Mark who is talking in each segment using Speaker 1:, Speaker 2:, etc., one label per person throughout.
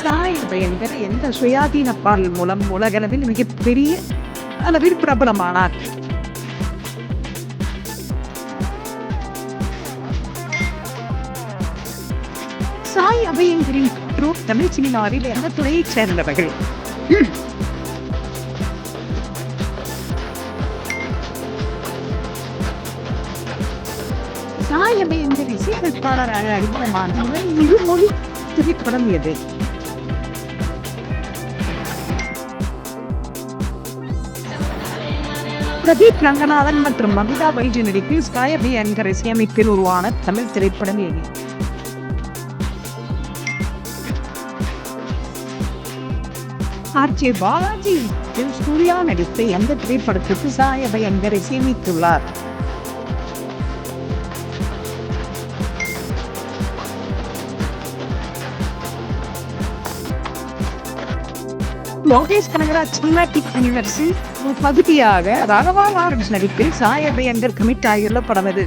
Speaker 1: சாய் அபயங்கர் எந்த சுயாதீன பாடல் மூலம் உலகளவில் மிகப்பெரிய அளவில் பிரபலமானார்? சாய் அபயங்கரின் பெற்றோர் தமிழ் சினிமாவில் எந்த துறையைச் சேர்ந்தவர்கள்? சாய் அபயங்கர் இசையமைப்பாளராக அறிமுகமான இருமொழி திரைப்படம் எது? பிரதீப் ரங்கநாதன் மற்றும் மமிதா பைஜு நடிப்பில் சாய் அபயங்கர் இசையமைப்பில் உருவான தமிழ் திரைப்படம் எது? ஆர்.ஜே. பாலாஜி சூர்யா நடித்த எந்த திரைப்படத்திற்கு சாய் அபயங்கர் இசையமைத்துள்ளார்? லோகேஷ் கனகராஜ் சினிமாட்டிக் யூனிவர்ஸில் பகுதியாக ராகவா லாரன்ஸ் நடிப்பில் சாய் அபயங்கர் கமிட் ஆகியுள்ள படம் எது?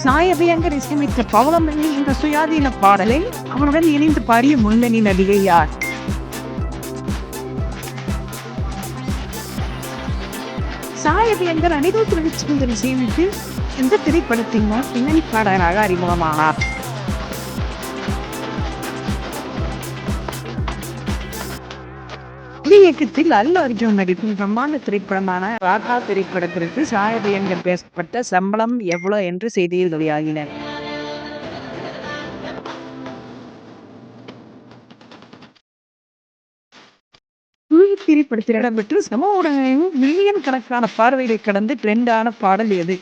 Speaker 1: சாய் அபயங்கர் இசையமைத்த பவளமல்லி என்ற சுயாதீன பாடலை அவனுடன் இணைந்து பாடிய முன்னணி நடிகை யார்? சாய் அபயங்கர் அனிருத் ரவிச்சந்திரன் இசையமைப்பில் எந்த திரைப்படத்தின் பின்னணி பாடகராக அறிமுகமானார்? இயக்கத்தில் அல்லு அர்ஜுன் நடிக்கும் பிரம்மாண்ட திரைப்படமான ராகா திரைப்படத்திற்கு சாய் அபயங்கர் பேசப்பட்ட சம்பளம் எவ்வளவு என்று செய்தியில் வெளியாகின. திரைப்படத்தில் இடம்பெற்று சமூக ஊடகங்களில் மில்லியன் கணக்கான பார்வைகளை கடந்து ட்ரெண்டான பாடல் எது?